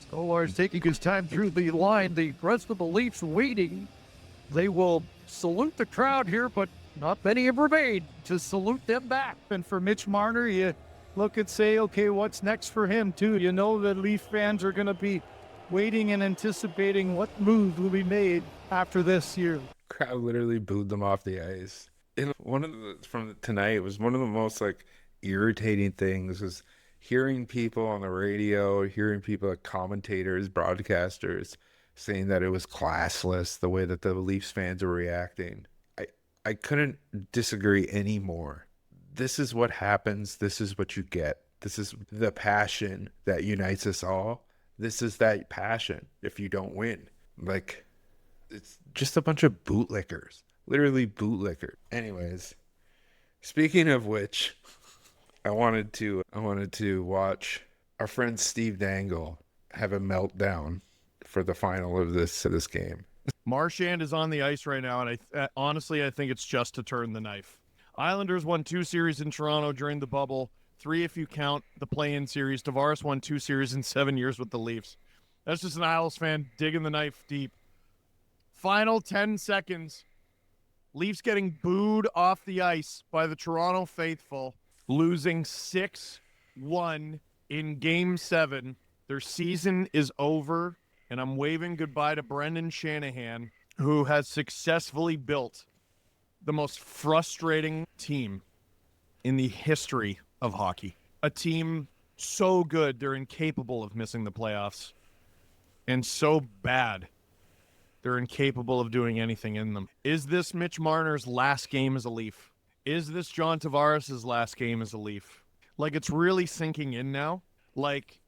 Stolar's taking his time through the line. The rest of the Leafs waiting. They will salute the crowd here, but not many have remained to salute them back. And for Mitch Marner, you look and say, okay, what's next for him, too? You know the Leaf fans are going to be waiting and anticipating what moves will be made after this year. Crowd literally booed them off the ice. And one of the from tonight was one of the most like irritating things was hearing people on the radio, hearing people like commentators, broadcasters saying that it was classless the way that the Leafs fans were reacting. I couldn't disagree anymore. This is what happens. This is what you get. This is the passion that unites us all. This is that passion if you don't win. Like, it's just a bunch of bootlickers. Literally bootlickers. Anyways, speaking of which, I wanted to watch our friend Steve Dangle have a meltdown for the final of this game. Marchand is on the ice right now, and honestly, I think it's just to turn the knife. Islanders won 2 series in Toronto during the bubble, 3 if you count the play-in series. Tavares won 2 series in 7 years with the Leafs. That's just an Isles fan digging the knife deep. Final 10 seconds. Leafs getting booed off the ice by the Toronto faithful, losing 6-1 in Game 7. Their season is over. And I'm waving goodbye to Brendan Shanahan, who has successfully built the most frustrating team in the history of hockey. A team so good they're incapable of missing the playoffs, and so bad they're incapable of doing anything in them. Is this Mitch Marner's last game as a Leaf? Is this John Tavares' last game as a Leaf? Like, it's really sinking in now. Like,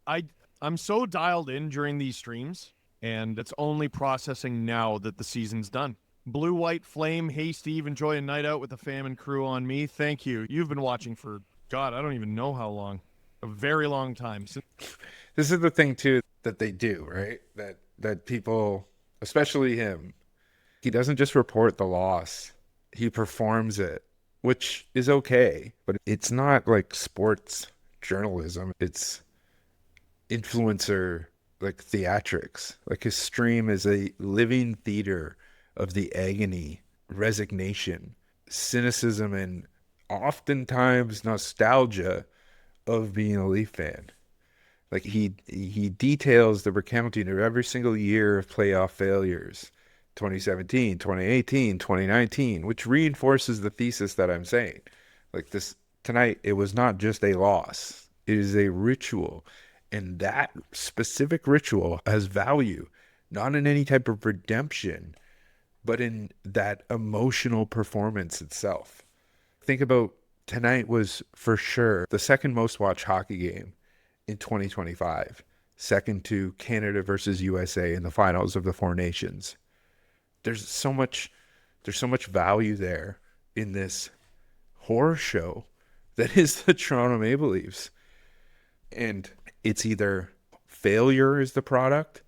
I'm so dialed in during these streams, and it's only processing now that the season's done. Blue, white, flame, hey, Steve, enjoy a night out with the fam and crew on me. Thank you. You've been watching for, God, I don't even know how long. A very long time. This is the thing, too, that they do, right? That people, especially him, he doesn't just report the loss. He performs it, which is okay. But it's not like sports journalism. It's influencer like theatrics. Like, his stream is a living theater of the agony, resignation, cynicism, and oftentimes nostalgia of being a Leaf fan. Like, he details the recounting of every single year of playoff failures, 2017, 2018, 2019, which reinforces the thesis that I'm saying. Like, this tonight, it was not just a loss. It is a ritual. And that specific ritual has value, not in any type of redemption, but in that emotional performance itself. Think about tonight was for sure the second most watched hockey game in 2025, second to Canada versus USA in the finals of the Four Nations. There's so much value there in this horror show that is the Toronto Maple Leafs. And it's either failure is the product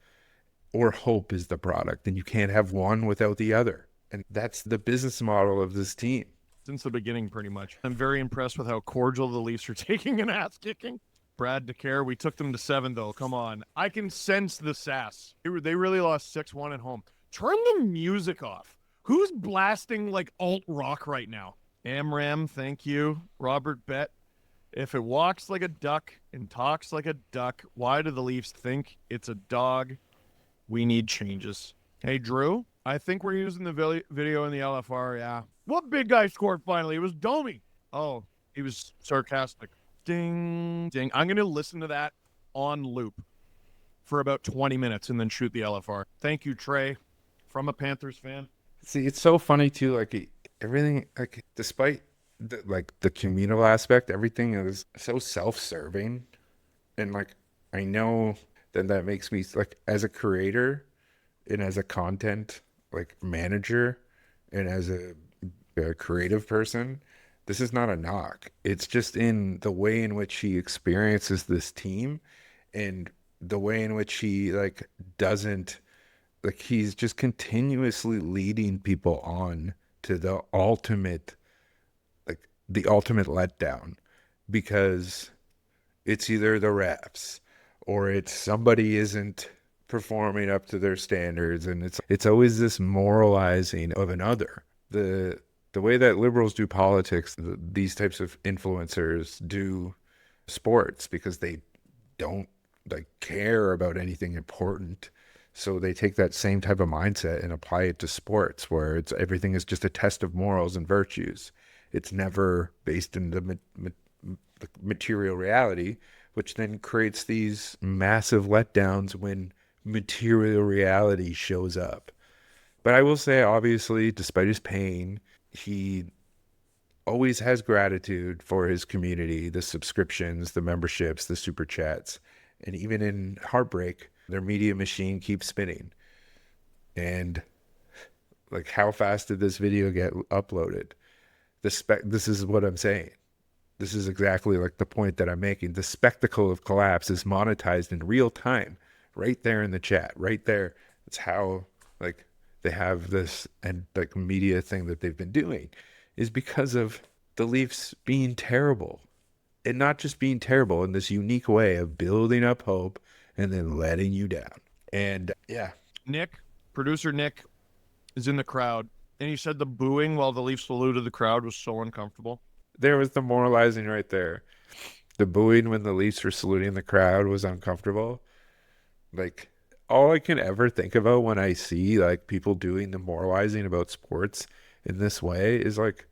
or hope is the product. And you can't have one without the other. And that's the business model of this team. Since the beginning, pretty much. I'm very impressed with how cordial the Leafs are taking an ass kicking. Brad DeCare, we took them to 7, though. Come on. I can sense the sass. They really lost 6-1 at home. Turn the music off. Who's blasting like alt rock right now? Amram, thank you. Robert Bett. If it walks like a duck and talks like a duck, why do the Leafs think it's a dog? We need changes. Hey, Drew, I think we're using the video in the LFR, yeah. What big guy scored finally? It was Domi. Oh, he was sarcastic. Ding, ding. I'm going to listen to that on loop for about 20 minutes and then shoot the LFR. Thank you, Trey, from a Panthers fan. See, it's so funny, too. Like, everything, like, despite the communal aspect, everything is so self-serving. And, like, I know that makes me, like, as a creator and as a content, like, manager and as a creative person, this is not a knock. It's just in the way in which he experiences this team and the way in which he, like, doesn't, like, he's just continuously leading people on to the ultimate letdown, because it's either the refs or it's somebody isn't performing up to their standards, and it's always this moralizing of another. The way that liberals do politics, these types of influencers do sports, because they don't like care about anything important. So they take that same type of mindset and apply it to sports, where it's everything is just a test of morals and virtues. It's never based in the material reality, which then creates these massive letdowns when material reality shows up. But I will say, obviously, despite his pain, he always has gratitude for his community, the subscriptions, the memberships, the super chats. And even in heartbreak, their media machine keeps spinning. And like, how fast did this video get uploaded? This is what I'm saying. This is exactly like the point that I'm making. The spectacle of collapse is monetized in real time, right there in the chat, right there. It's how like they have this and like media thing that they've been doing is because of the Leafs being terrible, and not just being terrible in this unique way of building up hope and then letting you down. And yeah, Producer Nick is in the crowd, and he said the booing while the Leafs saluted the crowd was so uncomfortable. there was the moralizing right there. The booing when the Leafs were saluting the crowd was uncomfortable. Like, all I can ever think about when I see like people doing the moralizing about sports in this way is like,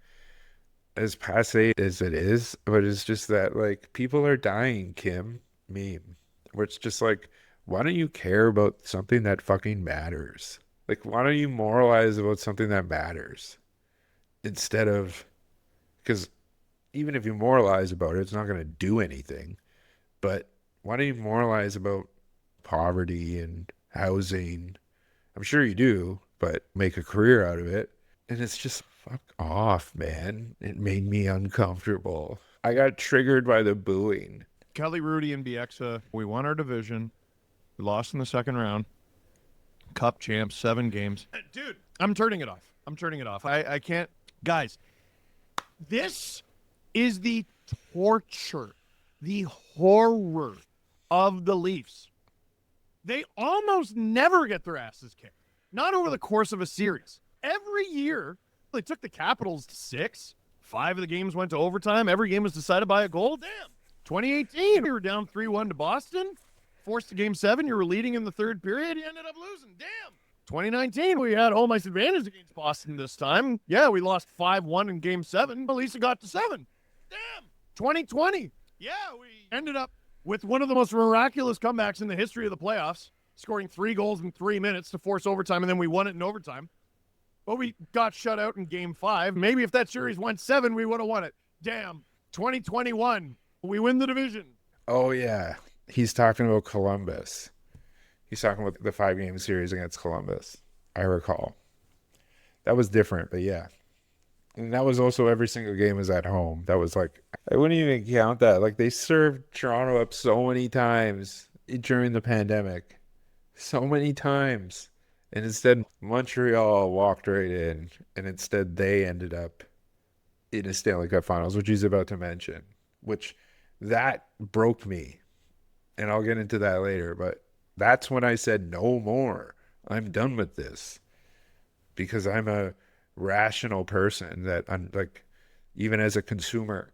as passe as it is, but it's just that like people are dying, Kim meme, where it's just like, why don't you care about something that fucking matters? Like, why don't you moralize about something that matters instead of, because even if you moralize about it, it's not going to do anything. But why don't you moralize about poverty and housing? I'm sure you do, but make a career out of it. And it's just, fuck off, man. It made me uncomfortable. I got triggered by the booing. Kelly, Rudy, and Bieksa, we won our division. We lost in the second round. Cup champs, 7 games. Dude, I'm turning it off. I can't. Guys, this is the torture, the horror of the Leafs. They almost never get their asses kicked. Not over the course of a series. Every year, they took the Capitals to 6. 5 of the games went to overtime. Every game was decided by a goal. Damn. 2018, we were down 3-1 to Boston. Forced to game 7. You were leading in the third period. You ended up losing. Damn. 2019, we had home ice advantage against Boston this time. Yeah, we lost 5-1 in game 7. But at least it got to 7. Damn. 2020. Yeah, we ended up with one of the most miraculous comebacks in the history of the playoffs, scoring 3 goals in 3 minutes to force overtime, and then we won it in overtime. But we got shut out in game 5. Maybe if that series went 7, we would have won it. Damn. 2021, we win the division. Oh, yeah. He's talking about Columbus. He's talking about the 5-game series against Columbus. I recall. That was different, but yeah. And that was also every single game was at home. That was like, I wouldn't even count that. Like, they served Toronto up so many times during the pandemic. So many times. And instead, Montreal walked right in. And instead, they ended up in a Stanley Cup Finals, which he's about to mention. Which, that broke me. And I'll get into that later. But that's when I said, no more. I'm done with this. Because I'm a rational person that I'm like, even as a consumer,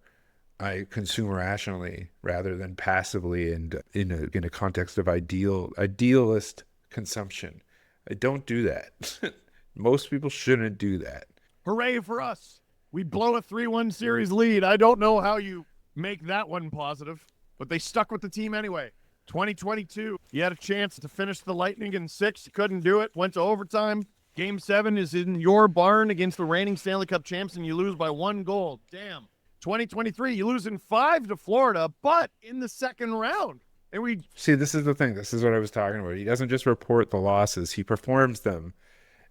I consume rationally rather than passively and in a context of idealist consumption. I don't do that. Most people shouldn't do that. Hooray for us. We blow a 3-1 series lead. I don't know how you make that one positive, but they stuck with the team anyway. 2022, you had a chance to finish the Lightning in 6. You couldn't do it. Went to overtime. Game 7 is in your barn against the reigning Stanley Cup champs, and you lose by 1 goal. Damn. 2023, you lose in 5 to Florida, but in the second round. And we see, this is the thing. This is what I was talking about. He doesn't just report the losses; he performs them,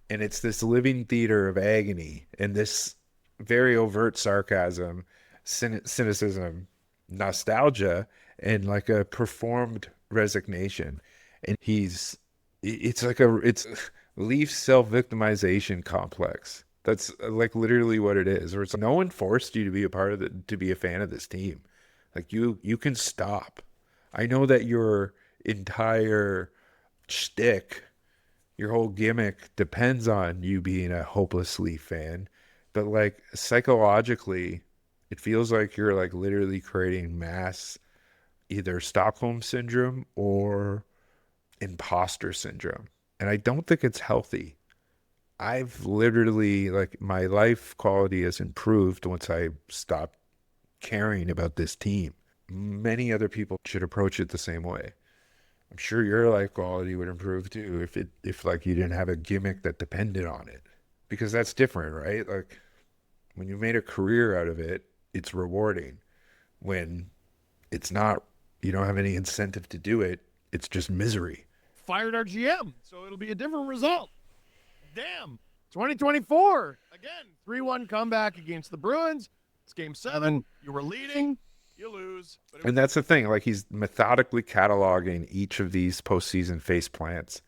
and it's this living theater of agony and this very overt sarcasm, cynicism, nostalgia, and like a performed resignation. And it's Leafs self-victimization complex. That's like literally what it is. Or it's no one forced you to be a part of to be a fan of this team. Like you can stop. I know that you're entire shtick, your whole gimmick depends on you being a hopeless Leaf fan. But like psychologically, it feels like you're like literally creating mass either Stockholm syndrome or imposter syndrome. And I don't think it's healthy. I've literally, like, my life quality has improved once I stopped caring about this team. Many other people should approach it the same way. I'm sure your life quality would improve too if like you didn't have a gimmick that depended on it. Because that's different, right? Like when you made a career out of it, it's rewarding. When it's not, you don't have any incentive to do it, it's just misery. Fired our GM, so it'll be a different result. Damn. 2024. Again, 3-1 comeback against the Bruins. It's game 7. You were leading. You lose. But And that's the thing. Like he's methodically cataloging each of these postseason face plants,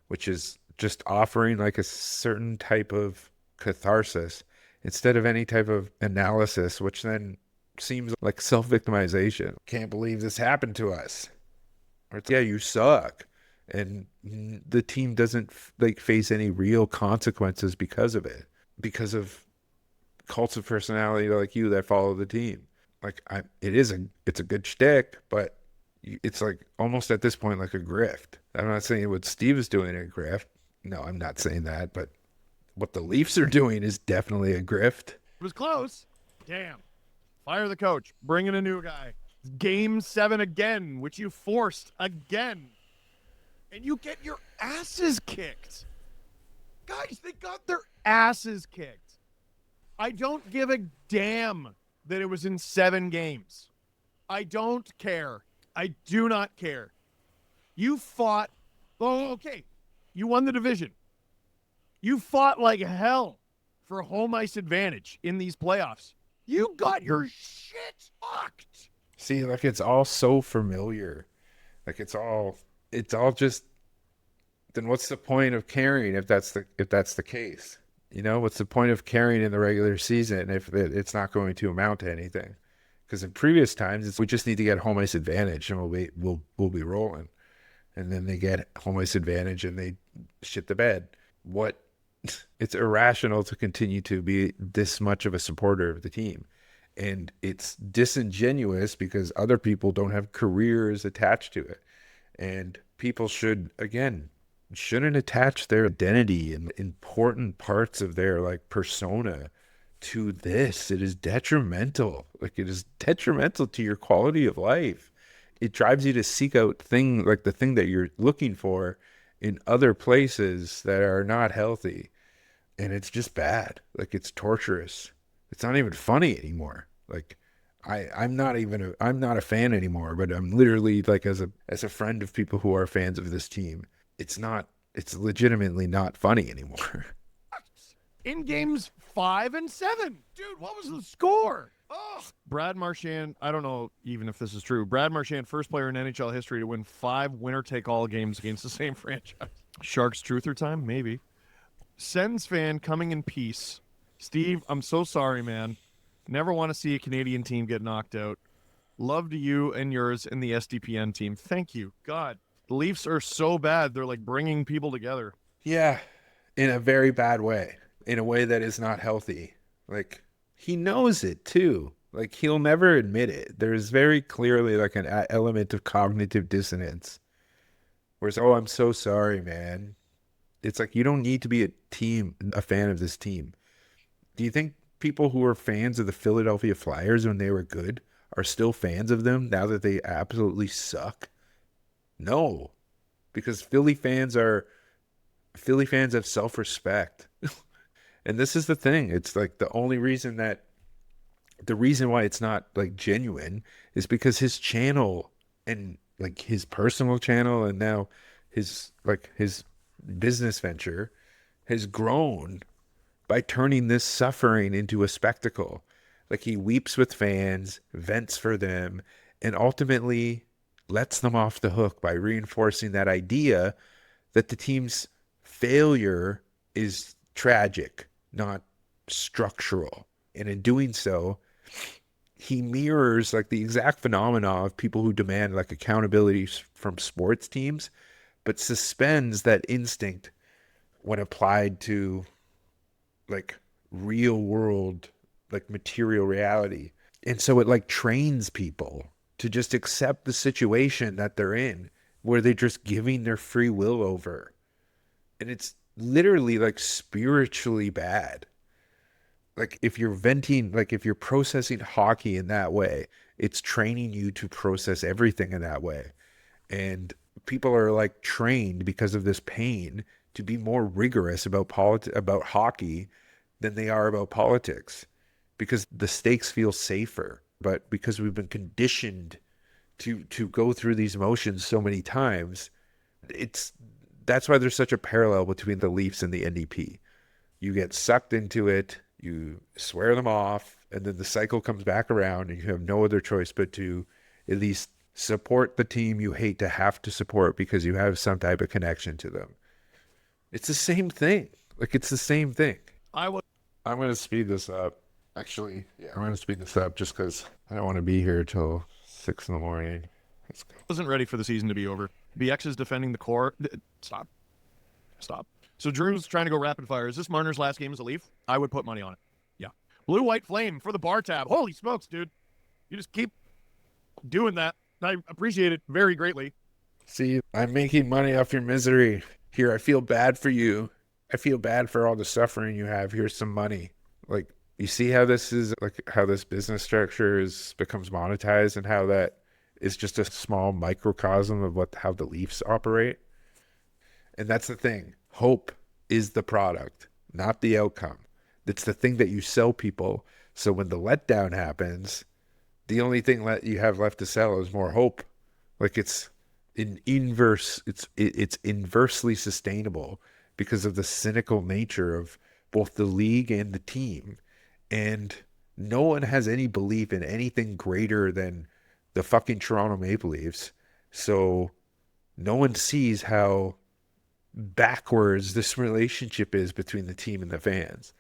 which is just offering like a certain type of catharsis instead of any type of analysis, which then seems like self-victimization. Can't believe this happened to us. Or it's, yeah, you suck. And the team doesn't like face any real consequences because of it, because of cults of personality like you that follow the team. Like it's a good shtick, but it's like almost at this point like a grift. I'm not saying what Steve is doing is a grift. No, I'm not saying that, but what the Leafs are doing is definitely a grift. it was close. Damn. Fire the coach. Bring in a new guy. Game 7 again, which you forced again. And you get your asses kicked. Guys, they got their asses kicked. I don't give a damn that it was in 7 games. I don't care. I do not care. You fought. Oh, okay. You won the division. You fought like hell for home ice advantage in these playoffs. You got your shit fucked. See, like it's all so familiar. Like it's all just, then what's the point of caring if that's the case? You know, what's the point of caring in the regular season if it's not going to amount to anything? Because in previous times, we just need to get home ice advantage and we'll be rolling. And then they get home ice advantage and they shit the bed. What? It's irrational to continue to be this much of a supporter of the team. And it's disingenuous because other people don't have careers attached to it. And people shouldn't attach their identity and important parts of their like persona to this. It is detrimental. Like it is detrimental to your quality of life. It drives you to seek out the thing that you're looking for in other places that are not healthy. And it's just bad. Like it's torturous. It's not even funny anymore. Like I'm not a fan anymore, but I'm literally like as a friend of people who are fans of this team. It's legitimately not funny anymore. In games 5 and 7. Dude, what was the score? Oh. Brad Marchand, I don't know even if this is true. Brad Marchand, first player in NHL history to win 5 winner-take-all games against the same franchise. Sharks truther time? Maybe. Sens fan coming in peace. Steve, I'm so sorry, man. Never want to see a Canadian team get knocked out. Love to you and yours and the SDPN team. Thank you. God, the Leafs are so bad. They're like bringing people together. Yeah, in a very bad way. In a way that is not healthy. Like, he knows it too. Like, he'll never admit it. There's very clearly like an element of cognitive dissonance. Whereas, oh, I'm so sorry, man. It's like, you don't need to be a fan of this team. Do you think people who were fans of the Philadelphia Flyers when they were good are still fans of them now that they absolutely suck? No, because Philly fans have self-respect. And this is the thing. It's like the reason why it's not like genuine is because his channel and like his personal channel and now his business venture has grown by turning this suffering into a spectacle. Like he weeps with fans, vents for them, and ultimately lets them off the hook by reinforcing that idea that the team's failure is tragic, not structural. And in doing so, he mirrors like the exact phenomena of people who demand like accountability from sports teams, but suspends that instinct when applied to like real world, like material reality. And so it like trains people to just accept the situation that they're in, where they're just giving their free will over. And it's literally like spiritually bad. Like if you're venting, like if you're processing hockey in that way, it's training you to process everything in that way. And people are like trained because of this pain to be more rigorous about about hockey than they are about politics, because the stakes feel safer. But because we've been conditioned to go through these motions so many times, it's that's why there's such a parallel between the Leafs and the NDP. You get sucked into it, you swear them off, and then the cycle comes back around and you have no other choice but to at least support the team you hate to have to support because you have some type of connection to them. It's the same thing. Like, it's the same thing. I'm going to speed this up. Actually, yeah, I'm going to speed this up just because I don't want to be here till 6 in the morning. Let's go. Wasn't ready for the season to be over. BX is defending the core. Stop. So Drew's trying to go rapid fire. Is this Marner's last game as a Leaf? I would put money on it. Yeah. Blue White Flame for the bar tab. Holy smokes, dude. You just keep doing that. I appreciate it very greatly. See, I'm making money off your misery. Here, I feel bad for you. I feel bad for all the suffering you have. Here's some money. Like, you see how this is, like, how this business structure becomes monetized, and how that is just a small microcosm of how the Leafs operate? And that's the thing. Hope is the product, not the outcome. It's the thing that you sell people. So when the letdown happens, the only thing that you have left to sell is more hope. Like, it's inversely sustainable because of the cynical nature of both the league and the team. And no one has any belief in anything greater than the fucking Toronto Maple Leafs. So no one sees how backwards this relationship is between the team and the fans.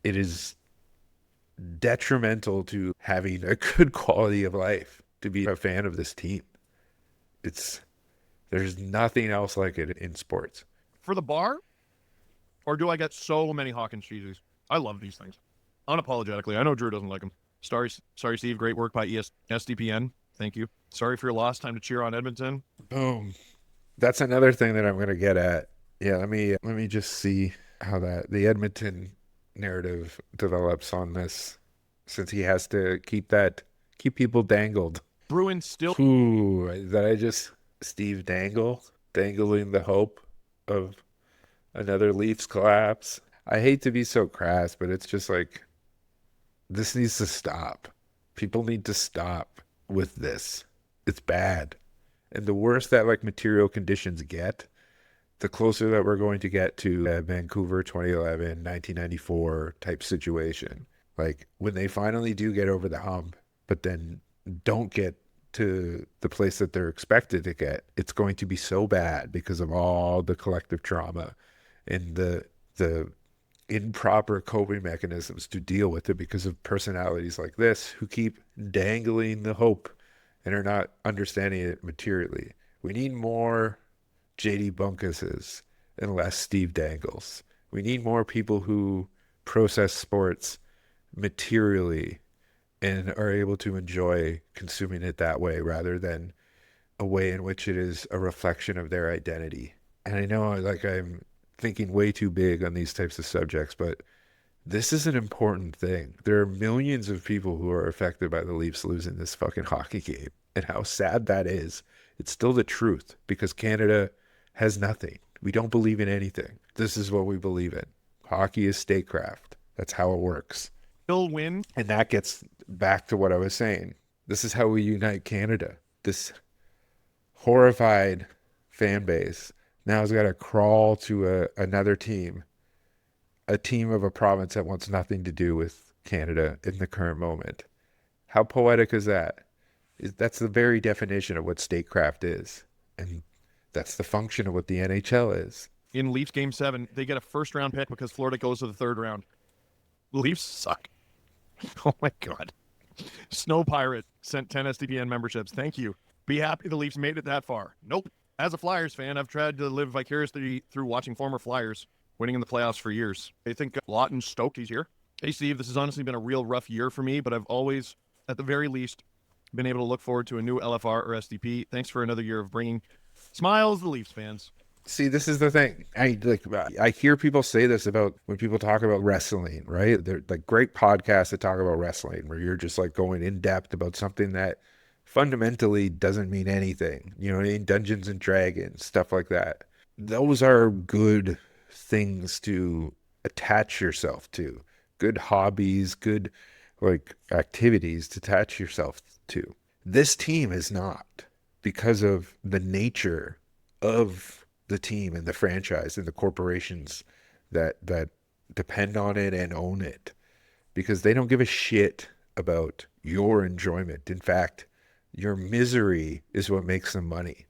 It is detrimental to having a good quality of life to be a fan of this team. There's nothing else like it in sports. For the bar? Or do I get so many Hawkins cheesies? I love these things. Unapologetically. I know Drew doesn't like them. Sorry, Steve. Great work by SDPN. Thank you. Sorry for your loss. Time to cheer on Edmonton. Boom. That's another thing that I'm going to get at. Yeah, let me just see how the Edmonton narrative develops on this, since he has to keep people dangled. Bruins still. Ooh, Steve Dangle, dangling the hope of another Leafs collapse. I hate to be so crass, but it's just like, this needs to stop. People need to stop with this. It's bad. And the worse that like material conditions get, the closer that we're going to get to Vancouver 2011, 1994 type situation. Like, when they finally do get over the hump, but then don't get to the place that they're expected to get, it's going to be so bad because of all the collective trauma and the improper coping mechanisms to deal with it because of personalities like this who keep dangling the hope and are not understanding it materially. We need more JD Bunkuses and less Steve Dangles. We need more people who process sports materially and are able to enjoy consuming it that way, rather than a way in which it is a reflection of their identity. And I know, like, I'm thinking way too big on these types of subjects, but this is an important thing. There are millions of people who are affected by the Leafs losing this fucking hockey game, and how sad that is. It's still the truth, because Canada has nothing. We don't believe in anything. This is what we believe in. Hockey is statecraft. That's how it works. Still win. And that gets back to what I was saying. This is how we unite Canada. This horrified fan base now has got to crawl to another team, a team of a province that wants nothing to do with Canada in the current moment. How poetic is that? That's the very definition of what statecraft is. And that's the function of what the NHL is. In Leafs Game 7, they get a first-round pick because Florida goes to the third round. The Leafs suck. Oh, my God. Snow Pirate sent 10 SDPN memberships. Thank you. Be happy the Leafs made it that far. Nope. As a Flyers fan, I've tried to live vicariously through watching former Flyers winning in the playoffs for years. I think Lawton stoked he's here. Hey, Steve, this has honestly been a real rough year for me, but I've always, at the very least, been able to look forward to a new LFR or SDP. Thanks for another year of bringing smiles to Leafs fans. See, this is the thing. I hear people say this about when people talk about wrestling, right? They're like great podcasts that talk about wrestling where you're just like going in depth about something that fundamentally doesn't mean anything. You know what I mean? Dungeons and Dragons, stuff like that. Those are good things to attach yourself to. Good hobbies, good like activities to attach yourself to. This team is not, because of the nature of the team and the franchise and the corporations that depend on it and own it, because they don't give a shit about your enjoyment. In fact, your misery is what makes them money.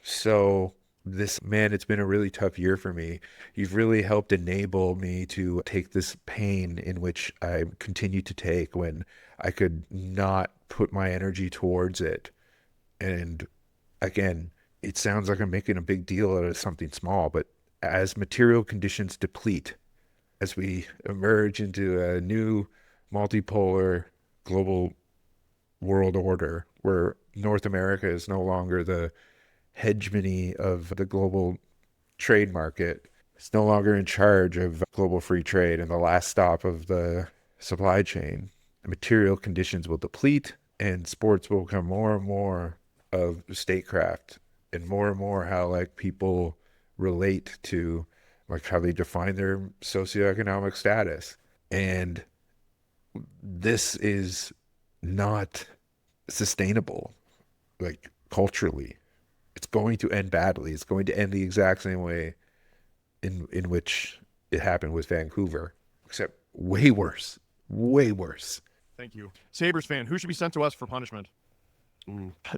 So it's been a really tough year for me. You've really helped enable me to take this pain in which I continue to take when I could not put my energy towards it. And again, it sounds like I'm making a big deal out of something small, but as material conditions deplete, as we emerge into a new multipolar global world order where North America is no longer the hegemony of the global trade market, it's no longer in charge of global free trade and the last stop of the supply chain, the material conditions will deplete and sports will become more and more of statecraft and more how like people relate to like how they define their socioeconomic status. And this is not sustainable, like culturally. It's going to end badly. It's going to end the exact same way in which it happened with Vancouver, except way worse, way worse. Thank you. Sabres fan, who should be sent to us for punishment?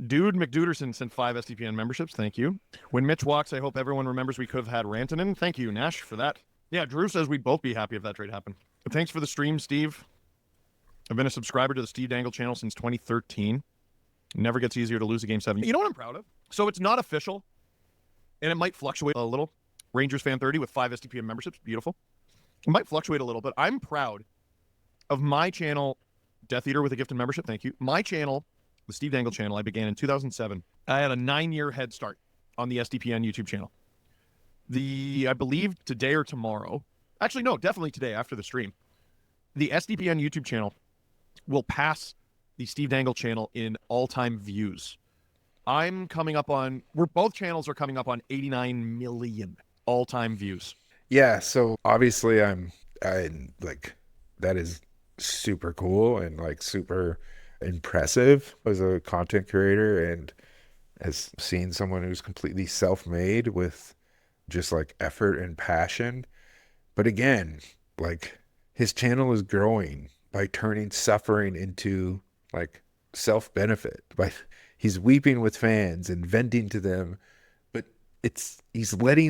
Dude McDuderson sent 5 SDPN memberships. Thank you. When Mitch walks, I hope everyone remembers we could have had Rantanen. Thank you, Nash, for that. Yeah, Drew says we'd both be happy if that trade happened. Thanks for the stream, Steve. I've been a subscriber to the Steve Dangle channel since 2013. Never gets easier to lose a Game 7. You know what I'm proud of? So it's not official, and it might fluctuate a little. Rangers fan 30 with 5 SDPN memberships. Beautiful. It might fluctuate a little, but I'm proud of my channel, Death Eater with a gifted membership. Thank you. My channel, the Steve Dangle channel, I began in 2007. I had a 9-year head start on the SDPN YouTube channel. I believe today or tomorrow, actually no, definitely today after the stream, the SDPN YouTube channel will pass the Steve Dangle channel in all-time views. Both channels are coming up on 89 million all-time views. Yeah, so obviously I like, that is super cool and like super impressive as a content creator, and has seen someone who's completely self-made with just like effort and passion. But again, like his channel is growing by turning suffering into like self-benefit. He's weeping with fans and venting to them, but he's letting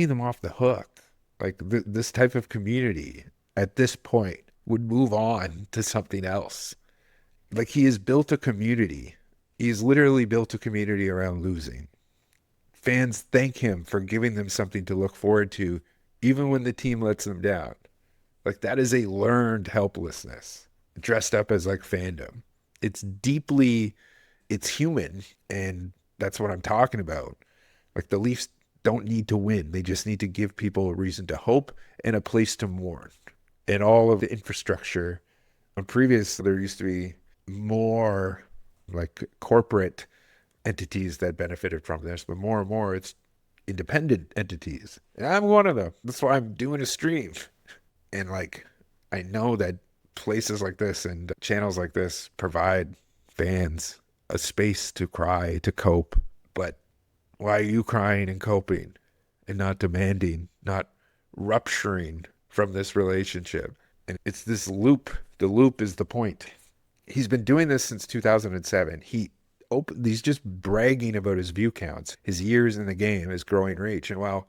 them off the hook. Like this type of community at this point would move on to something else. Like he has built a community. He's literally built a community around losing. Fans thank him for giving them something to look forward to, even when the team lets them down. Like that is a learned helplessness dressed up as like fandom. It's human, and that's what I'm talking about. Like the Leafs don't need to win. They just need to give people a reason to hope and a place to mourn. And all of the infrastructure. On previous, there used to be more like corporate entities that benefited from this, but more and more it's independent entities. And I'm one of them. That's why I'm doing a stream. And like, I know that places like this and channels like this provide fans a space to cry, to cope. But why are you crying and coping and not demanding, not rupturing from this relationship? And it's this loop. The loop is the point. He's been doing this since 2007. He's just bragging about his view counts, his years in the game, his growing reach. And while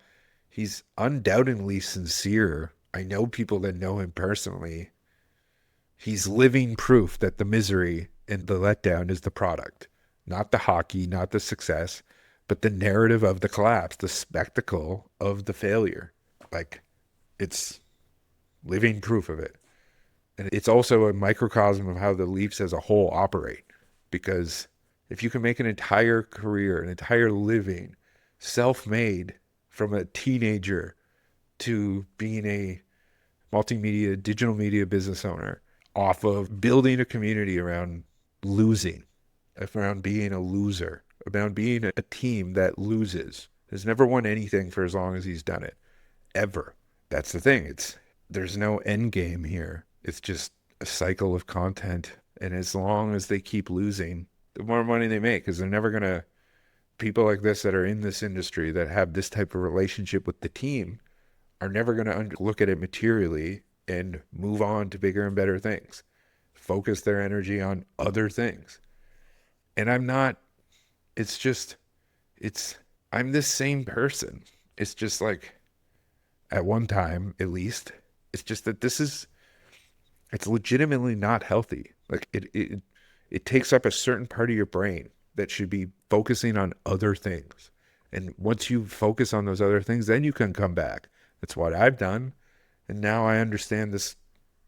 he's undoubtedly sincere, I know people that know him personally, He's living proof that the misery and the letdown is the product, not the hockey, not the success, but the narrative of the collapse, the spectacle of the failure. Like, it's living proof of it. And it's also a microcosm of how the Leafs as a whole operate. Because if you can make an entire career, an entire living, self-made from a teenager to being a multimedia, digital media business owner, off of building a community around losing, around being a loser, around being a team that loses, has never won anything for as long as he's done it, ever. That's the thing. There's no end game here. It's just a cycle of content. And as long as they keep losing, the more money they make, because they're never going to, people like this that are in this industry that have this type of relationship with the team are never going to look at it materially and move on to bigger and better things, focus their energy on other things. And I'm not, I'm this same person. It's just like, at one time, at least, it's just that it's legitimately not healthy. Like it takes up a certain part of your brain that should be focusing on other things. And once you focus on those other things, then you can come back. That's what I've done. And now I understand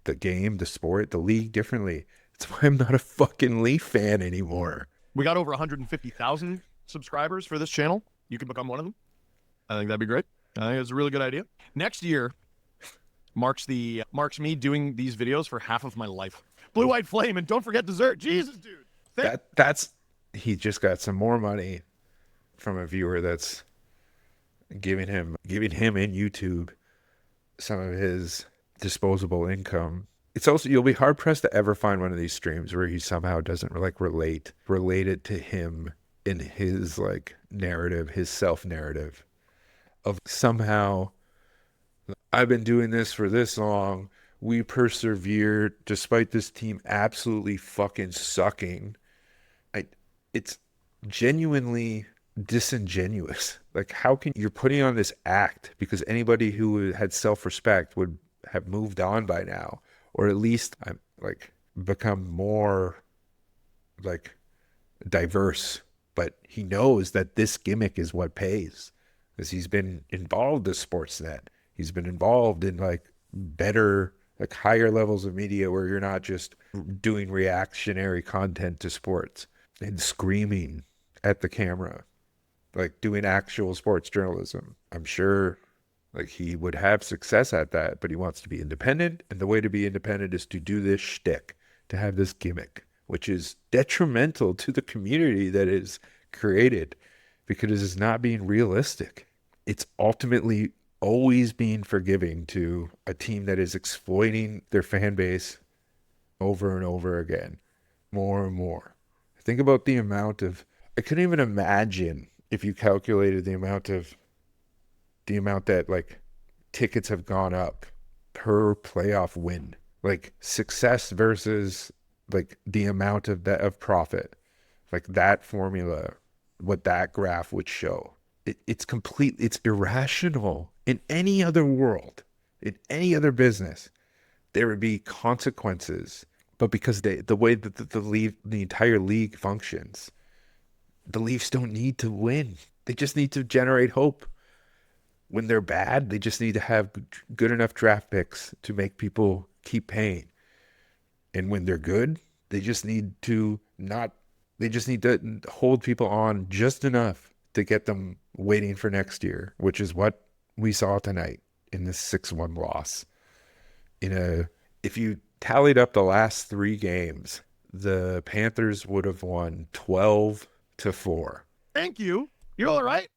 the game, the sport, the league differently. That's why I'm not a fucking Leaf fan anymore. We got over 150,000 subscribers for this channel. You can become one of them. I think that'd be great. I think it's a really good idea. Next year marks me doing these videos for half of my life. Blue White Flame, and don't forget dessert. Jesus, dude. He just got some more money from a viewer that's giving him in YouTube some of his disposable income. It's also, you'll be hard pressed to ever find one of these streams where he somehow doesn't like relate it to him in his like narrative, his self narrative of somehow, I've been doing this for this long. We persevere despite this team absolutely fucking sucking. It's genuinely disingenuous. Like, how can you're putting on this act because anybody who had self-respect would have moved on by now, or at least like become more like diverse. But he knows that this gimmick is what pays, because he's been involved in Sportsnet. He's been involved in like better, like higher levels of media where you're not just doing reactionary content to sports and screaming at the camera, like doing actual sports journalism. I'm sure like he would have success at that, but he wants to be independent. And the way to be independent is to do this shtick, to have this gimmick, which is detrimental to the community that is created because it is not being realistic. It's ultimately always being forgiving to a team that is exploiting their fan base over and over again, more and more. Think about the amount of, I couldn't even imagine if you calculated the amount that like tickets have gone up per playoff win, like success versus like the amount of that of profit, like that formula, what that graph would show. It's irrational. In any other world, in any other business, there would be consequences. But because the way that the entire league functions, the Leafs don't need to win. They just need to generate hope. When they're bad, they just need to have good enough draft picks to make people keep paying. And when they're good, they just need to hold people on just enough to get them waiting for next year, which is what we saw tonight in this 6-1 loss. If you tallied up the last 3 games, the Panthers would have won 12-4. Thank you. You're all right.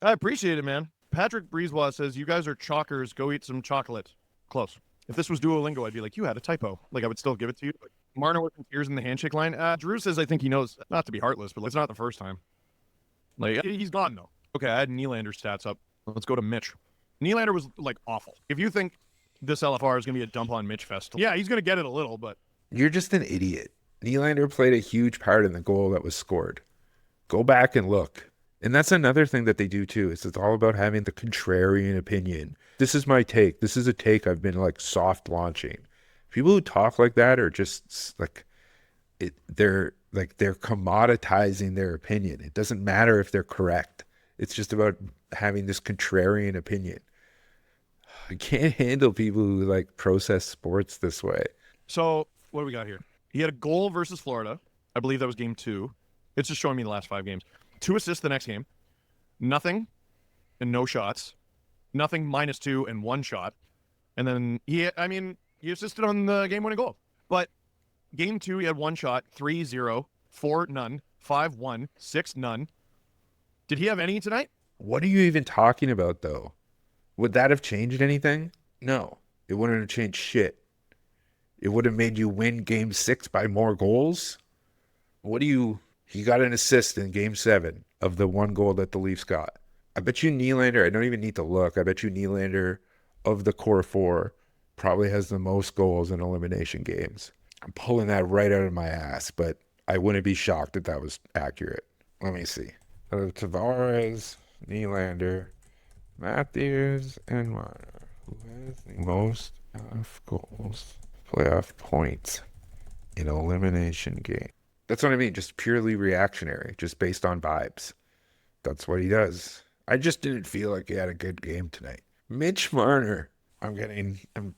I appreciate it, man. Patrick Breezewa says, you guys are chalkers. Go eat some chocolate. Close. If this was Duolingo, I'd be like, you had a typo. Like, I would still give it to you. But Marner with some tears in the handshake line. Drew says, I think he knows, not to be heartless, but it's not the first time. Like, he's gone, though. Okay, I had Nylander's stats up. Let's go to Mitch. Nylander was, like, awful. If you think this LFR is going to be a dump on Mitch Fest, yeah, he's going to get it a little, but... You're just an idiot. Nylander played a huge part in the goal that was scored. Go back and look. And that's another thing that they do, too, is it's all about having the contrarian opinion. This is my take. This is a take I've been, like, soft launching. People who talk like that are just like they're commoditizing their opinion. It doesn't matter if they're correct. It's just about having this contrarian opinion. I can't handle people who like process sports this way. So what do we got here? He had a goal versus Florida. I believe that was game 2. It's just showing me the last 5 games. 2 assists the next game. Nothing and no shots. Nothing, -2 and 1 shot. And then he assisted on the game-winning goal. But game 2, he had 1 shot, 3-0, 4 none, 5-1, 6 none. Did he have any tonight? What are you even talking about, though? Would that have changed anything? No, it wouldn't have changed shit. It would have made you win game 6 by more goals. He got an assist in game 7 of the 1 goal that the Leafs got. I bet you Nylander, I don't even need to look. I bet you Nylander of the core 4 probably has the most goals in elimination games. I'm pulling that right out of my ass, but I wouldn't be shocked if that was accurate. Let me see. Tavares, Nylander, Matthews, and Marner. Who has the most playoff points in elimination game? That's what I mean. Just purely reactionary, just based on vibes. That's what he does. I just didn't feel like he had a good game tonight. Mitch Marner. I'm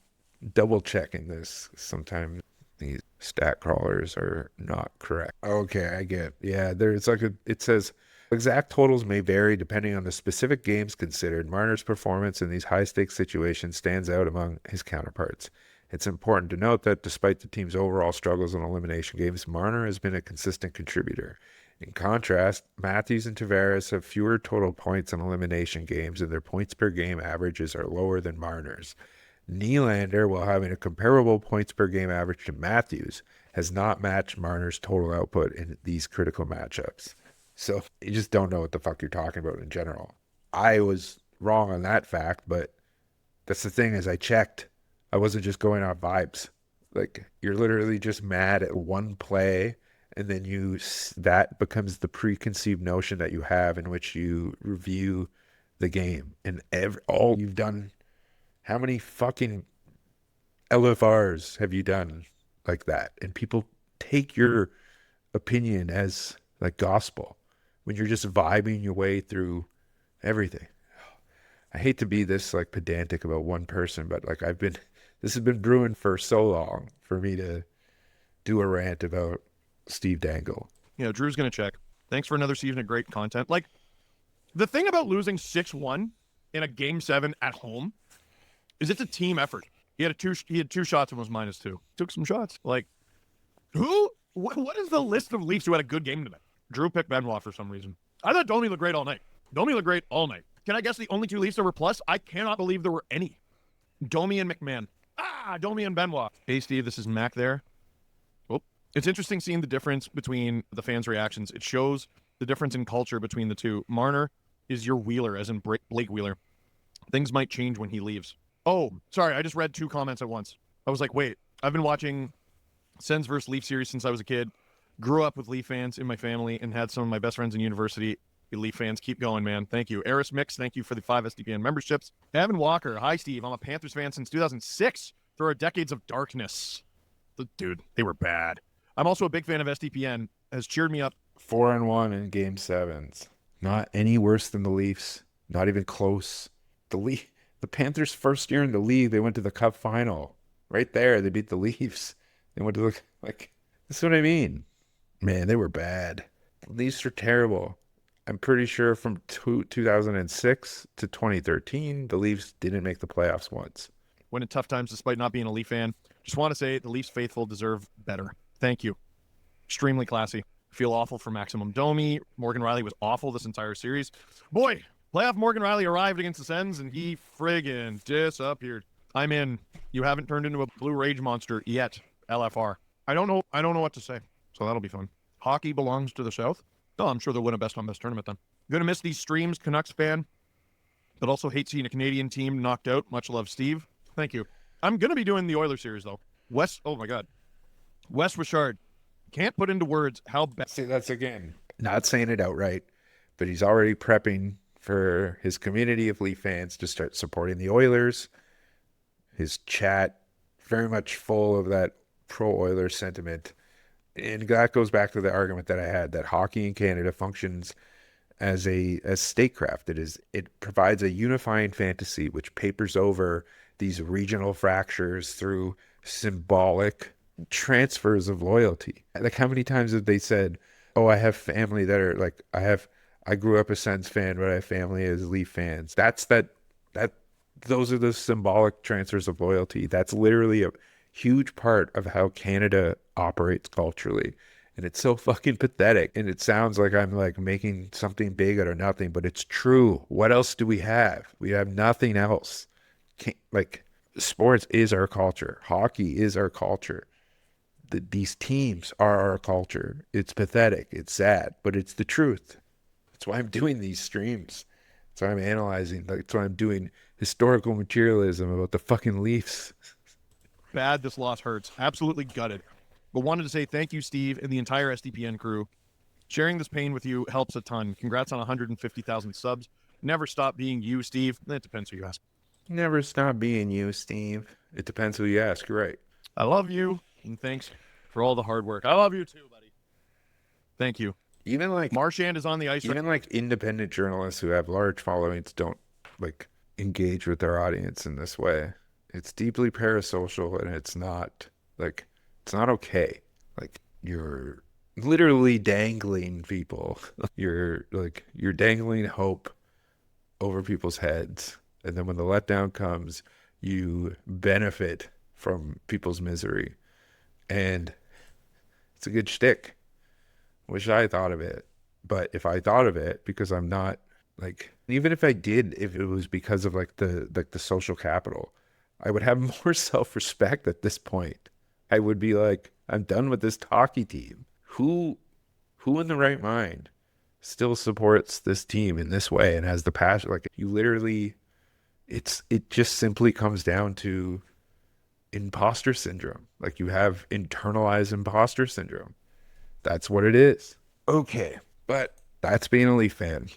double checking this. Sometimes these stat crawlers are not correct. Okay, I get. Yeah, it says exact totals may vary depending on the specific games considered. Marner's performance in these high-stakes situations stands out among his counterparts. It's important to note that despite the team's overall struggles in elimination games, Marner has been a consistent contributor. In contrast, Matthews and Tavares have fewer total points in elimination games, and their points per game averages are lower than Marner's. Nylander, while having a comparable points per game average to Matthews, has not matched Marner's total output in these critical matchups. So you just don't know what the fuck you're talking about in general. I was wrong on that fact, but that's the thing is I checked. I wasn't just going off vibes. Like, you're literally just mad at one play, and then that becomes the preconceived notion that you have in which you review the game. And all you've done, how many fucking LFRs have you done like that? And people take your opinion as like gospel when you're just vibing your way through everything. I hate to be this like pedantic about one person, but like this has been brewing for so long for me to do a rant about Steve Dangle. Yeah, Drew's going to check. Thanks for another season of great content. Like, the thing about losing 6-1 in a game 7 at home is it's a team effort. He had 2 shots and was -2. Took some shots. Like, what is the list of Leafs who had a good game tonight? Drew picked Benoit for some reason. I thought Domi looked great all night. Can I guess the only 2 Leafs that were plus? I cannot believe there were any. Domi and McMahon. Domi and Benoit. Hey, Steve, this is Mac there. Oh, it's interesting seeing the difference between the fans' reactions. It shows the difference in culture between the two. Marner is your Wheeler, as in Blake Wheeler. Things might change when he leaves. Oh, sorry, I just read 2 comments at once. I was like, wait, I've been watching Sens vs. Leaf series since I was a kid. Grew up with Leaf fans in my family and had some of my best friends in university. Leaf fans, keep going, man. Thank you. Eris Mix, thank you for the 5 SDPN memberships. Evan Walker, hi, Steve. I'm a Panthers fan since 2006 through our decades of darkness. Dude, they were bad. I'm also a big fan of SDPN. Has cheered me up. 4-1 in game 7s. Not any worse than the Leafs. Not even close. The Panthers' first year in the league, they went to the Cup final. Right there, they beat the Leafs. They went to that's what I mean. Man, they were bad. The Leafs are terrible. I'm pretty sure from 2006 to 2013, the Leafs didn't make the playoffs once. Went in tough times despite not being a Leaf fan. Just want to say the Leafs faithful deserve better. Thank you. Extremely classy. Feel awful for Maximum Domi. Morgan Riley was awful this entire series. Boy, playoff Morgan Riley arrived against the Sens and he friggin' disappeared. I'm in. You haven't turned into a blue rage monster yet, LFR. I don't know what to say, so that'll be fun. Hockey belongs to the South. Oh, I'm sure they'll win a best-on-best tournament then. Gonna miss these streams, Canucks fan, but also hate seeing a Canadian team knocked out. Much love, Steve. Thank you. I'm gonna be doing the Oilers series though. Oh my God. Wes Richard. Can't put into words how bad. See, that's again, not saying it outright, but he's already prepping for his community of Leaf fans to start supporting the Oilers. His chat very much full of that pro Oilers sentiment. And that goes back to the argument that I had that hockey in Canada functions as statecraft. It provides a unifying fantasy which papers over these regional fractures through symbolic transfers of loyalty. Like how many times have they said, "Oh, I have family that are like I grew up a Sens fan, but I have family as Leaf fans." That those are the symbolic transfers of loyalty. That's literally a huge part of how Canada operates culturally. And it's so fucking pathetic. And it sounds like I'm like making something big out of nothing, but it's true. What else do we have? We have nothing else. Like sports is our culture. Hockey is our culture. These teams are our culture. It's pathetic. It's sad, but it's the truth. That's why I'm doing these streams. That's why I'm analyzing. That's why I'm doing historical materialism about the fucking Leafs. Bad. This loss hurts. Absolutely gutted. But wanted to say thank you, Steve, and the entire SDPN crew. Sharing this pain with you helps a ton. Congrats on 150,000 subs. Never stop being you, Steve. That depends who you ask. Never stop being you, Steve. It depends who you ask. You're right. I love you, and thanks for all the hard work. I love you too, buddy. Thank you. Even like Marchand is on the ice. even like independent journalists who have large followings don't like engage with their audience in this way. It's deeply parasocial, and it's not okay. Like you're literally dangling people. You're dangling hope over people's heads. And then when the letdown comes, you benefit from people's misery. And it's a good shtick. Wish I thought of it. But if I thought of it, because I'm not like, even if I did, if it was because of like the social capital, I would have more self-respect at this point. I would be like, I'm done with this hockey team. Who in the right mind still supports this team in this way and has the passion? Like you literally, it just simply comes down to imposter syndrome. Like you have internalized imposter syndrome. That's what it is. Okay. But that's being a Leaf fan.